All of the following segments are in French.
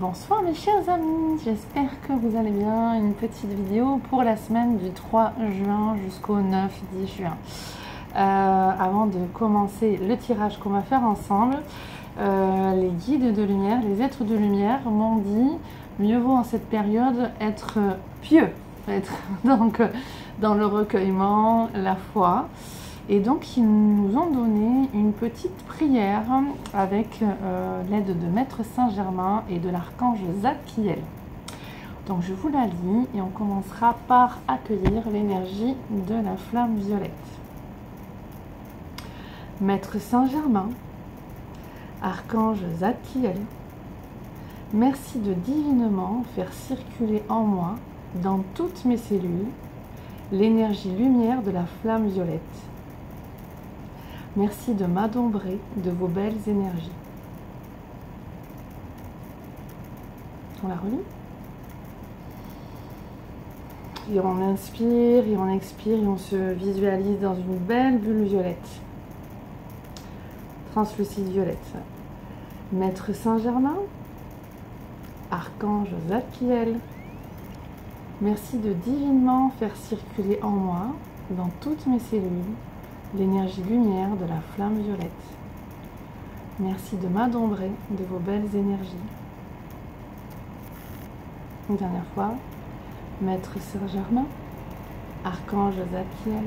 Bonsoir mes chers amis, j'espère que vous allez bien. Une petite vidéo pour la semaine du 3 juin jusqu'au 9-10 juin. Avant de commencer le tirage qu'on va faire ensemble, les guides de lumière, les êtres de lumière m'ont dit mieux vaut en cette période être pieux, être donc dans le recueillement, la foi. Et donc, ils nous ont donné une petite prière avec l'aide de Maître Saint-Germain et de l'archange Zadkiel. Donc, je vous la lis et on commencera par accueillir l'énergie de la flamme violette. Maître Saint-Germain, archange Zadkiel, merci de divinement faire circuler en moi, dans toutes mes cellules, l'énergie lumière de la flamme violette. Merci de m'adombrer de vos belles énergies. On la relit. Et on inspire et on expire et on se visualise dans une belle bulle violette. Translucide violette. Maître Saint-Germain, archange Zadkiel, merci de divinement faire circuler en moi, dans toutes mes cellules, l'énergie lumière de la flamme violette. Merci de m'adombrer de vos belles énergies. Une dernière fois. Maître Saint-Germain, archange Zadkiel,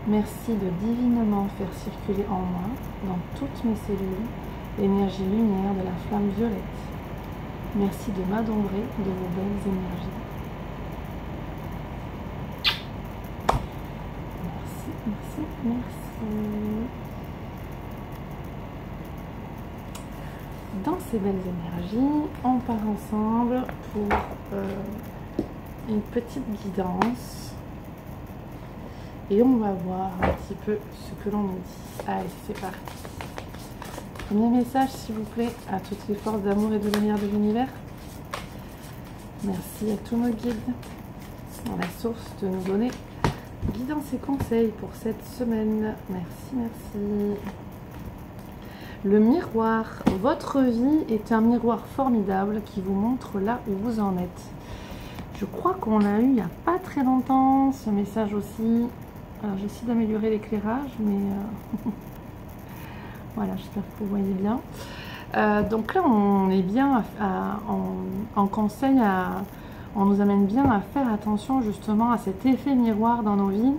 merci de divinement faire circuler en moi, dans toutes mes cellules, l'énergie lumière de la flamme violette. Merci de m'adombrer de vos belles énergies. Merci. Dans ces belles énergies, on part ensemble pour une petite guidance et on va voir un petit peu ce que l'on nous dit. Allez, c'est parti. Premier message, s'il vous plaît, à toutes les forces d'amour et de lumière de l'univers. Merci à tous nos guides, à la source, de nous donner guidance et conseils pour cette semaine. Merci, merci. Le miroir. Votre vie est un miroir formidable qui vous montre là où vous en êtes. Je crois qu'on l'a eu il n'y a pas très longtemps, ce message aussi. Alors j'essaie d'améliorer l'éclairage, mais voilà, j'espère que vous voyez bien. Donc là, on est bien en conseil on nous amène bien à faire attention justement à cet effet miroir dans nos vies,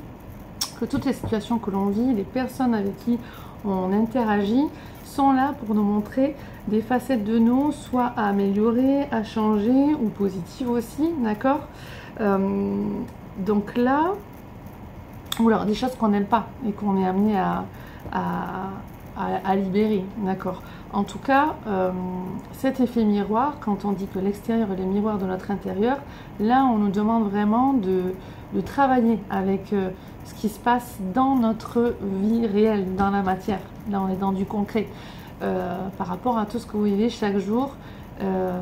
que toutes les situations que l'on vit, les personnes avec qui on interagit, sont là pour nous montrer des facettes de nous, soit à améliorer, à changer, ou positives aussi, d'accord. Donc là, ou alors des choses qu'on n'aime pas et qu'on est amené à libérer, d'accord. En tout cas, cet effet miroir, quand on dit que l'extérieur est le miroir de notre intérieur, là on nous demande vraiment de travailler avec ce qui se passe dans notre vie réelle, dans la matière. Là on est dans du concret. Par rapport à tout ce que vous vivez chaque jour,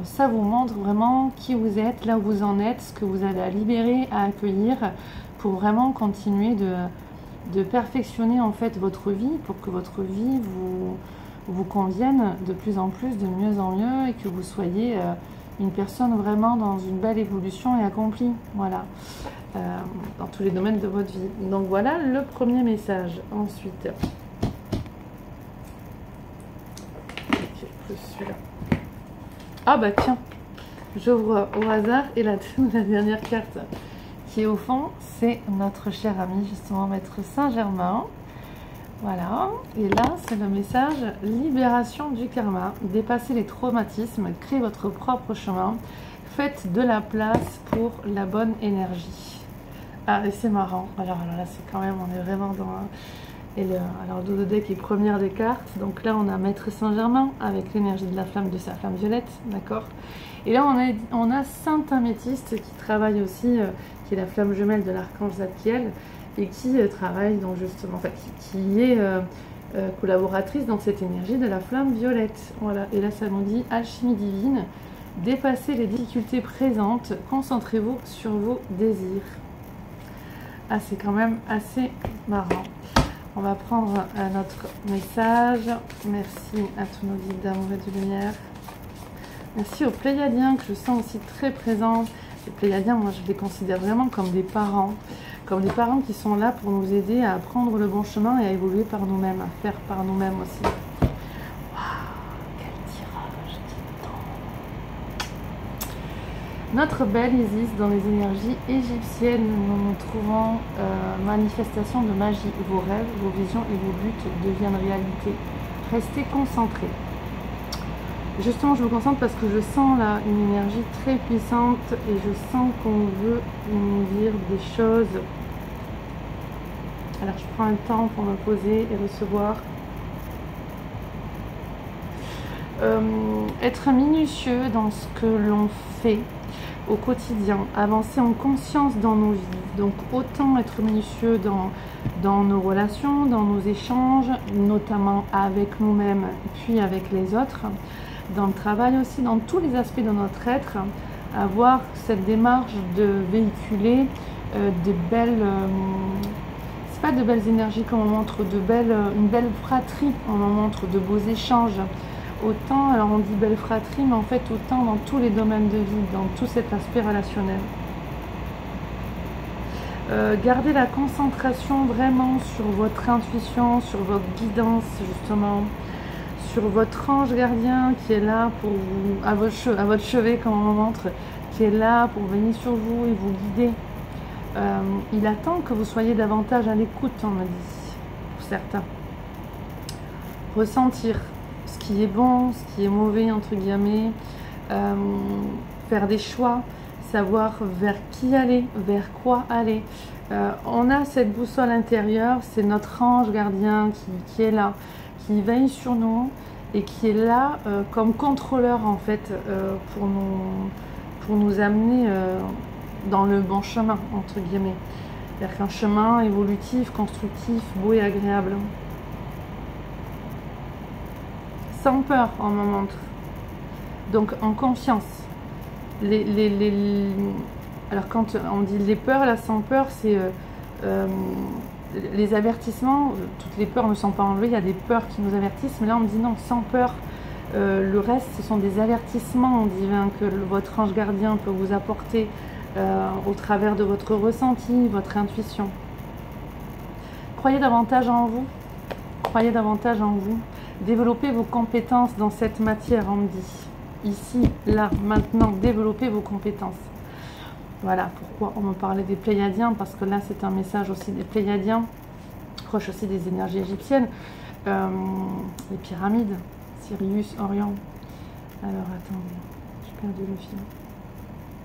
ça vous montre vraiment qui vous êtes, là où vous en êtes, ce que vous avez à libérer, à accueillir, pour vraiment continuer de perfectionner en fait votre vie, pour que votre vie vous convienne de plus en plus, de mieux en mieux, et que vous soyez une personne vraiment dans une belle évolution et accomplie, voilà, dans tous les domaines de votre vie. Donc voilà le premier message. Ensuite, celui-là. Ah bah tiens, j'ouvre au hasard et la dernière carte qui est au fond, c'est notre cher ami justement Maître Saint-Germain. Voilà, et là c'est le message libération du karma, dépassez les traumatismes, créez votre propre chemin, faites de la place pour la bonne énergie. Ah, et c'est marrant, alors là c'est quand même, on est vraiment dans alors le dos de deck est première des cartes, donc là on a Maître Saint-Germain avec l'énergie de la flamme, de sa flamme violette, d'accord. Et là on a Sainte Améthyste qui travaille aussi, qui est la flamme jumelle de l'archange Zadkiel, et qui travaille donc justement, enfin, qui est collaboratrice dans cette énergie de la flamme violette. Voilà, et là ça nous dit alchimie divine, dépassez les difficultés présentes, concentrez-vous sur vos désirs. Ah, c'est quand même assez marrant. On va prendre notre message. Merci à tous nos guides d'amour et de lumière. Merci aux Pléiadiens que je sens aussi très présents. Les Pléiadiens, moi je les considère vraiment comme des parents qui sont là pour nous aider à prendre le bon chemin et à évoluer par nous-mêmes, à faire par nous-mêmes aussi. Waouh, quel tirage, dis donc. Notre belle Isis, dans les énergies égyptiennes, nous trouvons manifestation de magie. Vos rêves, vos visions et vos buts deviennent réalité. Restez concentrés. Justement, je me concentre parce que je sens là une énergie très puissante et je sens qu'on veut nous dire des choses. Alors, je prends un temps pour me poser et recevoir. Être minutieux dans ce que l'on fait au quotidien, avancer en conscience dans nos vies. Donc, autant être minutieux dans nos relations, dans nos échanges, notamment avec nous-mêmes, puis avec les autres. Dans le travail aussi, dans tous les aspects de notre être, avoir cette démarche de véhiculer de belles, c'est pas de belles énergies qu'on montre, une belle fratrie, on en montre de beaux échanges. Autant, alors on dit belle fratrie, mais en fait autant dans tous les domaines de vie, dans tout cet aspect relationnel. Gardez la concentration vraiment sur votre intuition, sur votre guidance justement, sur votre ange gardien qui est là pour vous, à votre chevet comme on montre, qui est là pour venir sur vous et vous guider. Il attend que vous soyez davantage à l'écoute, on me dit, pour certains. Ressentir ce qui est bon, ce qui est mauvais, entre guillemets, faire des choix, savoir vers qui aller, vers quoi aller. On a cette boussole intérieure, c'est notre ange gardien qui est là, qui veille sur nous et qui est là comme contrôleur en fait pour nous amener dans le bon chemin, entre guillemets. C'est-à-dire qu'un chemin évolutif, constructif, beau et agréable. Sans peur, on me montre. Donc en confiance. Alors quand on dit les peurs, là sans peur, c'est les avertissements. Toutes les peurs ne sont pas enlevées, il y a des peurs qui nous avertissent, mais là on me dit non, sans peur. Le reste, ce sont des avertissements divins que votre ange gardien peut vous apporter au travers de votre ressenti, votre intuition. Croyez davantage en vous. Croyez davantage en vous. Développez vos compétences dans cette matière, on me dit. Ici, là, maintenant, développez vos compétences. Voilà pourquoi on me parlait des Pléiadiens, parce que là, c'est un message aussi des Pléiadiens, proche aussi des énergies égyptiennes. Les pyramides, Sirius, Orion. Alors, attendez, j'ai perdu le fil.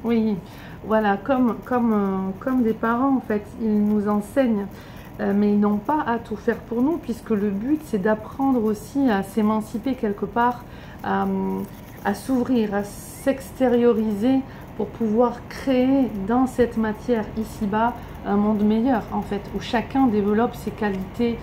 Oui, voilà, comme des parents, en fait, ils nous enseignent. Mais ils n'ont pas à tout faire pour nous, puisque le but c'est d'apprendre aussi à s'émanciper quelque part, à s'ouvrir, à s'extérioriser pour pouvoir créer dans cette matière ici-bas un monde meilleur en fait, où chacun développe ses qualités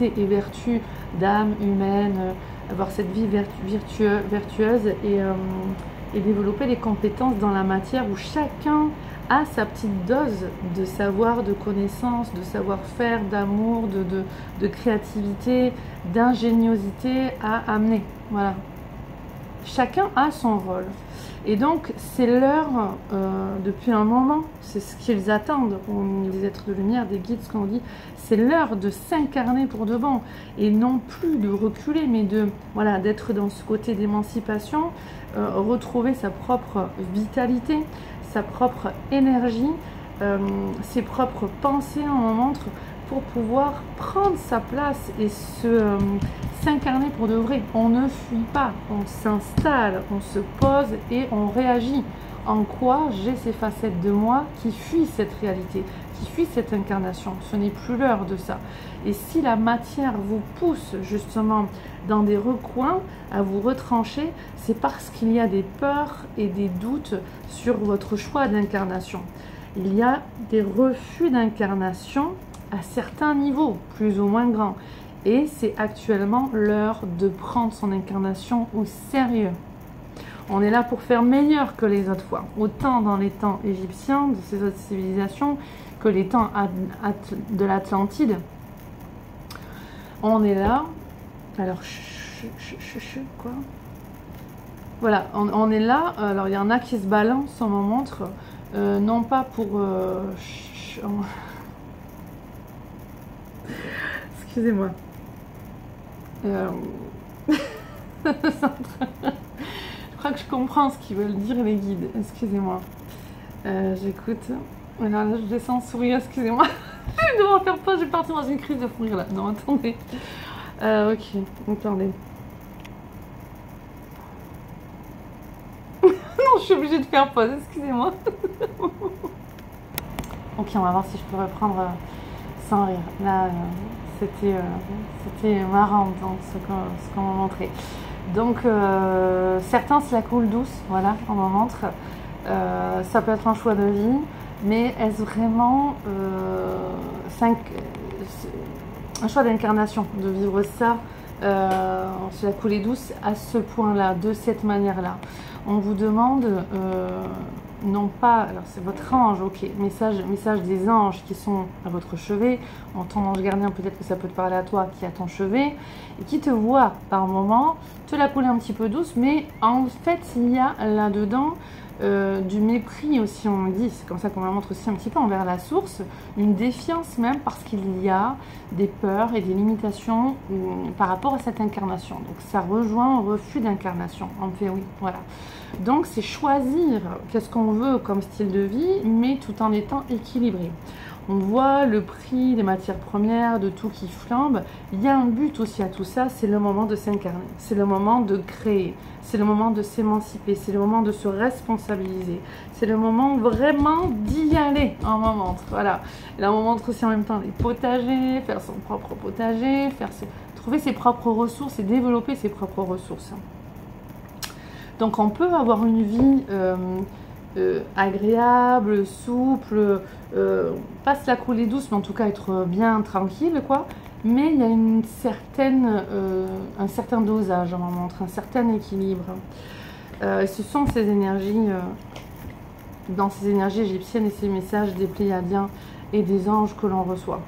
et vertus d'âme humaine, avoir cette vie vertueuse et développer les compétences dans la matière où chacun a sa petite dose de savoir, de connaissance, de savoir-faire, d'amour, de créativité, d'ingéniosité à amener. Voilà. Chacun a son rôle. Et donc, c'est l'heure, depuis un moment, c'est ce qu'ils attendent, les êtres de lumière, des guides, ce qu'on dit, c'est l'heure de s'incarner pour de bon, et non plus de reculer, mais voilà, d'être dans ce côté d'émancipation, retrouver sa propre vitalité, sa propre énergie, ses propres pensées, on en montre, pour pouvoir prendre sa place et s'incarner pour de vrai. On ne fuit pas, on s'installe, on se pose et on réagit. En quoi j'ai ces facettes de moi qui fuient cette réalité, qui fuient cette incarnation. Ce n'est plus l'heure de ça. Et si la matière vous pousse justement dans des recoins à vous retrancher, c'est parce qu'il y a des peurs et des doutes sur votre choix d'incarnation. Il y a des refus d'incarnation à certains niveaux, plus ou moins grands. Et c'est actuellement l'heure de prendre son incarnation au sérieux. On est là pour faire meilleur que les autres fois. Autant dans les temps égyptiens, de ces autres civilisations, que les temps de l'Atlantide. On est là. Alors, quoi? Voilà, on est là. Alors, il y en a qui se balancent sur ma montre, non pas pour... Excusez-moi. Je crois que je comprends ce qu'ils veulent dire les guides. Excusez-moi. J'écoute. Alors là, je descends en sourire, excusez-moi. Je vais devoir faire pause, je vais partir dans une crise de fou rire là. Non, attendez. Ok, attendez. Non, je suis obligée de faire pause, excusez-moi. Ok, on va voir si je peux reprendre sans rire. Là, c'était marrant donc, ce qu'on m'a montré. Donc, certains se la coulent douce, voilà, on m'en montre. Ça peut être un choix de vie, mais est-ce vraiment un choix d'incarnation de vivre ça, se la couler douce à ce point-là, de cette manière-là? On vous demande, non pas, alors c'est votre ange, ok, message des anges qui sont à votre chevet, en ton ange gardien, peut-être que ça peut te parler à toi qui est à ton chevet, et qui te voit par moment te la couler un petit peu douce, mais en fait il y a là-dedans du mépris aussi, on me dit, c'est comme ça qu'on me montre aussi un petit peu envers la source, une défiance même parce qu'il y a des peurs et des limitations par rapport à cette incarnation. Donc ça rejoint un refus d'incarnation, en fait oui, voilà. Donc c'est choisir qu'est-ce qu'on veut comme style de vie, mais tout en étant équilibré. On voit le prix des matières premières, de tout qui flambe. Il y a un but aussi à tout ça, c'est le moment de s'incarner, c'est le moment de créer, c'est le moment de s'émanciper, c'est le moment de se responsabiliser, c'est le moment vraiment d'y aller en moment. Voilà. Là on montre aussi en même temps les potagers, faire son propre potager, trouver ses propres ressources et développer ses propres ressources. Donc on peut avoir une vie agréable, souple, pas se la couler douce, mais en tout cas être bien tranquille, quoi. Mais il y a un certain dosage, on m'en montre, un certain équilibre. Ce sont ces énergies, dans ces énergies égyptiennes et ces messages des Pléiadiens et des anges que l'on reçoit.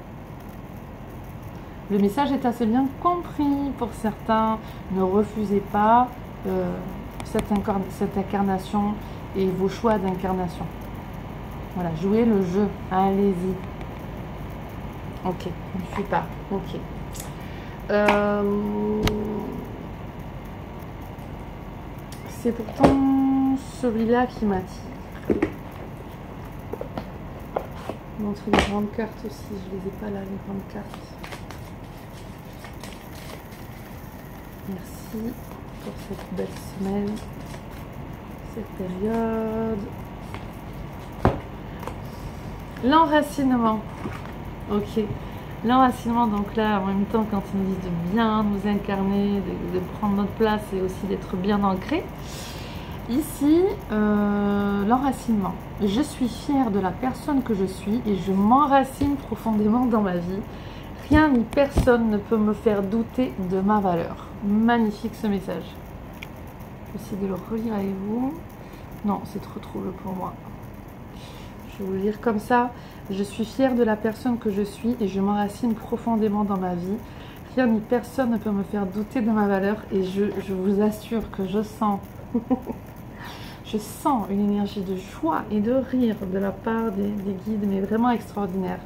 Le message est assez bien compris pour certains. Ne refusez pas cette incarnation et vos choix d'incarnation. Voilà, jouez le jeu, allez-y. Ok, je ne fuis pas, ok. C'est pourtant celui-là qui m'attire. Montrer les grandes cartes aussi, je les ai pas là, les grandes cartes. Merci pour cette belle semaine, cette période. L'enracinement. Ok. L'enracinement, donc là, en même temps, quand ils nous disent de bien nous incarner, de prendre notre place et aussi d'être bien ancré. Ici, l'enracinement. Je suis fière de la personne que je suis et je m'enracine profondément dans ma vie. Rien ni personne ne peut me faire douter de ma valeur. Magnifique ce message. Je vais essayer de le relire avec vous. Non, c'est trop trouble pour moi. Je vais vous le lire comme ça. Je suis fière de la personne que je suis et je m'enracine profondément dans ma vie. Rien ni personne ne peut me faire douter de ma valeur et je vous assure que je sens, je sens une énergie de joie et de rire de la part des guides, mais vraiment extraordinaire.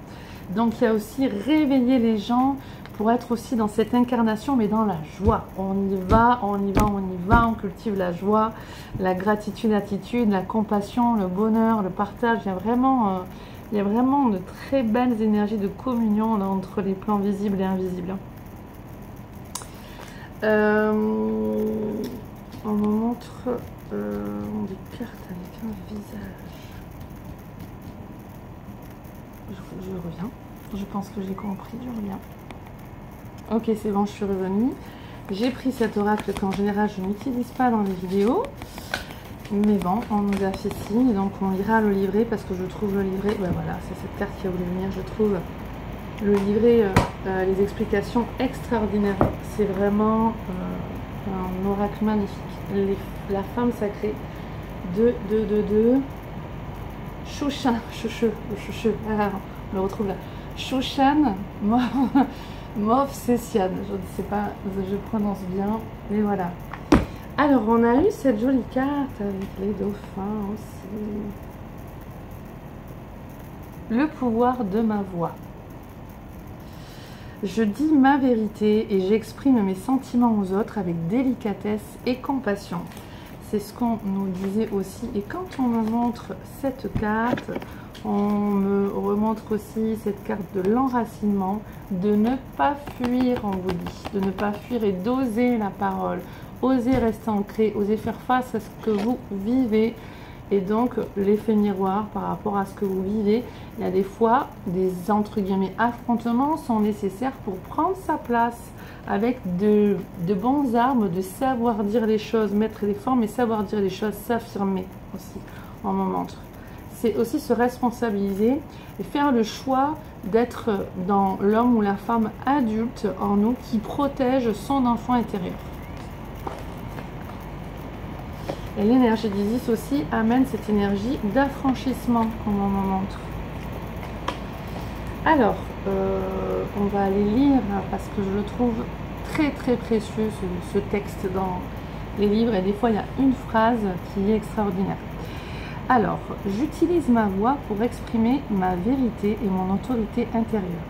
Donc il y a aussi réveiller les gens pour être aussi dans cette incarnation, mais dans la joie. On y va, on y va, on y va, on cultive la joie, la gratitude, l'attitude, la compassion, le bonheur, le partage. Il y a vraiment de très belles énergies de communion là, entre les plans visibles et invisibles. On me montre des cartes avec un visage. Je reviens. Je pense que j'ai compris, je reviens. Ok, c'est bon, je suis revenue. J'ai pris cet oracle qu'en général je n'utilise pas dans les vidéos. Mais bon, on nous a fait signe, donc on ira le livret parce que je trouve le livret, ben voilà, c'est cette carte qui a voulu venir, je trouve le livret, les explications extraordinaires. C'est vraiment un oracle magnifique. La femme sacrée de Shushan, ah, on le retrouve là. Shushan Movsesian, je ne sais pas, je prononce bien, mais voilà. Alors, on a eu cette jolie carte avec les dauphins aussi. Le pouvoir de ma voix. Je dis ma vérité et j'exprime mes sentiments aux autres avec délicatesse et compassion. C'est ce qu'on nous disait aussi. Et quand on me montre cette carte, on me remontre aussi cette carte de l'enracinement, de ne pas fuir, on vous dit, de ne pas fuir et d'oser la parole, oser rester ancré, oser faire face à ce que vous vivez. Et donc, l'effet miroir par rapport à ce que vous vivez, il y a des fois, des entre guillemets affrontements sont nécessaires pour prendre sa place avec de bonnes armes, de savoir dire les choses, mettre les formes et savoir dire les choses, s'affirmer aussi, on me montre. C'est aussi se responsabiliser et faire le choix d'être dans l'homme ou la femme adulte en nous qui protège son enfant intérieur. Et l'énergie d'Isis aussi amène cette énergie d'affranchissement, comme on me montre. Alors, on va aller lire parce que je le trouve très très précieux ce texte dans les livres. Et des fois, il y a une phrase qui est extraordinaire. Alors, j'utilise ma voix pour exprimer ma vérité et mon autorité intérieure.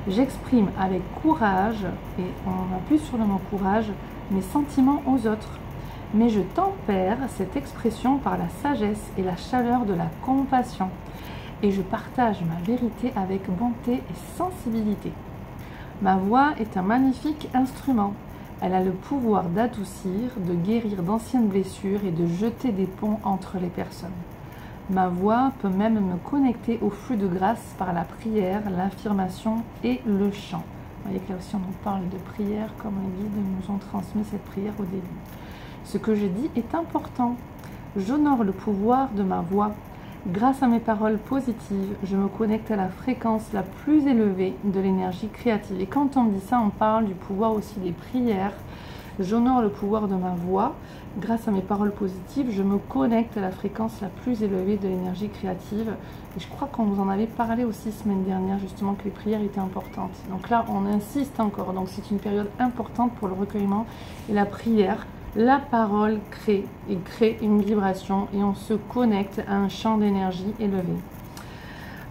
J'exprime avec courage, et on appuie sur le mot courage, mes sentiments aux autres. Mais je tempère cette expression par la sagesse et la chaleur de la compassion. Et je partage ma vérité avec bonté et sensibilité. Ma voix est un magnifique instrument. Elle a le pouvoir d'adoucir, de guérir d'anciennes blessures et de jeter des ponts entre les personnes. Ma voix peut même me connecter au flux de grâce par la prière, l'affirmation et le chant. Vous voyez que là aussi on nous parle de prière, comme les guides nous ont transmis cette prière au début. Ce que je dis est important. J'honore le pouvoir de ma voix. Grâce à mes paroles positives, je me connecte à la fréquence la plus élevée de l'énergie créative. Et quand on dit ça, on parle du pouvoir aussi des prières. J'honore le pouvoir de ma voix. Grâce à mes paroles positives, je me connecte à la fréquence la plus élevée de l'énergie créative. Et je crois qu'on vous en avait parlé aussi semaine dernière, justement, que les prières étaient importantes. Donc là, on insiste encore. Donc c'est une période importante pour le recueillement et la prière. La parole crée une vibration et on se connecte à un champ d'énergie élevé.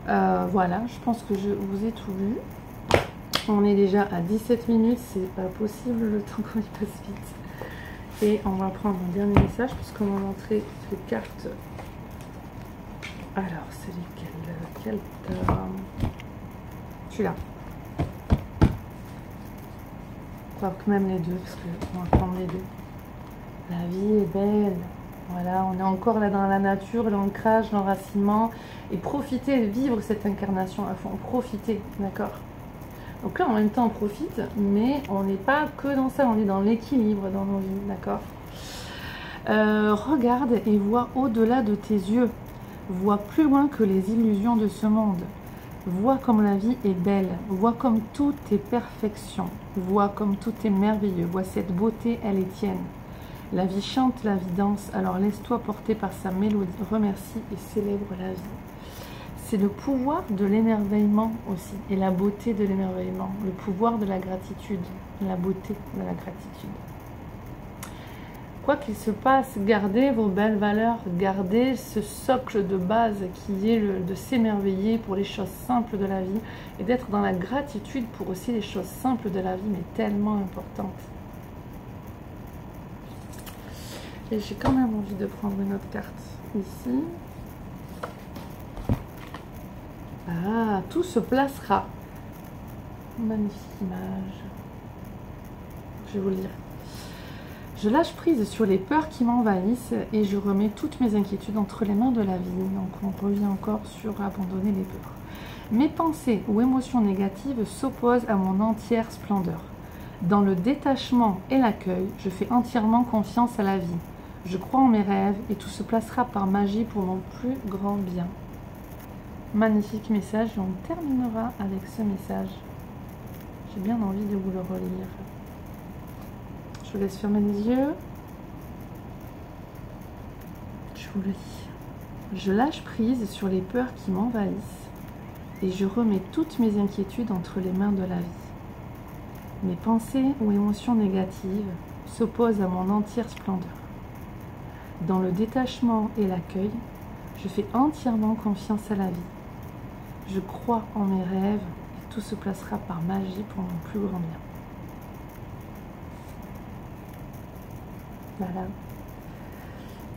Voilà, je pense que je vous ai tout vu. On est déjà à 17 minutes, c'est pas possible le temps qu'on y passe vite. Et on va prendre un dernier message puisqu'on va montrer les cartes. Alors, c'est lesquelles? Celui-là. Je crois que même les deux, parce qu'on va prendre les deux. La vie est belle, voilà, on est encore là dans la nature, l'ancrage, l'enracinement, et profiter, vivre cette incarnation à fond, profiter, d'accord? Donc là, en même temps, on profite, mais on n'est pas que dans ça, on est dans l'équilibre dans nos vies, d'accord? Regarde et vois au-delà de tes yeux, vois plus loin que les illusions de ce monde, vois comme la vie est belle, vois comme tout est perfection, vois comme tout est merveilleux, vois cette beauté, elle est tienne. La vie chante, la vie danse, alors laisse-toi porter par sa mélodie, remercie et célèbre la vie. C'est le pouvoir de l'émerveillement aussi, et la beauté de l'émerveillement, le pouvoir de la gratitude, la beauté de la gratitude. Quoi qu'il se passe, gardez vos belles valeurs, gardez ce socle de base qui est de s'émerveiller pour les choses simples de la vie, et d'être dans la gratitude pour aussi les choses simples de la vie, mais tellement importantes. Et j'ai quand même envie de prendre une autre carte ici. Ah, tout se placera. Magnifique image. Je vais vous le lire. Je lâche prise sur les peurs qui m'envahissent et je remets toutes mes inquiétudes entre les mains de la vie. Donc on revient encore sur abandonner les peurs. Mes pensées ou émotions négatives s'opposent à mon entière splendeur. Dans le détachement et l'accueil, je fais entièrement confiance à la vie. Je crois en mes rêves et tout se placera par magie pour mon plus grand bien. Magnifique message et on terminera avec ce message. J'ai bien envie de vous le relire. Je vous laisse fermer les yeux. Je vous le lis. Je lâche prise sur les peurs qui m'envahissent et je remets toutes mes inquiétudes entre les mains de la vie. Mes pensées ou émotions négatives s'oppose à mon entière splendeur. Dans le détachement et l'accueil, je fais entièrement confiance à la vie. Je crois en mes rêves et tout se placera par magie pour mon plus grand bien. Voilà.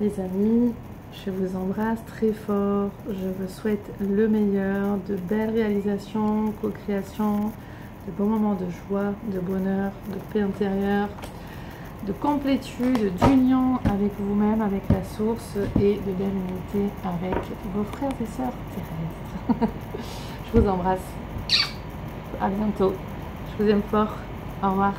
Les amis, je vous embrasse très fort. Je vous souhaite le meilleur, de belles réalisations, co-créations, de bons moments de joie, de bonheur, de paix intérieure, de complétude, d'union avec vous-même, avec la source et de belle unité avec vos frères et sœurs terrestres. Je vous embrasse. À bientôt. Je vous aime fort. Au revoir.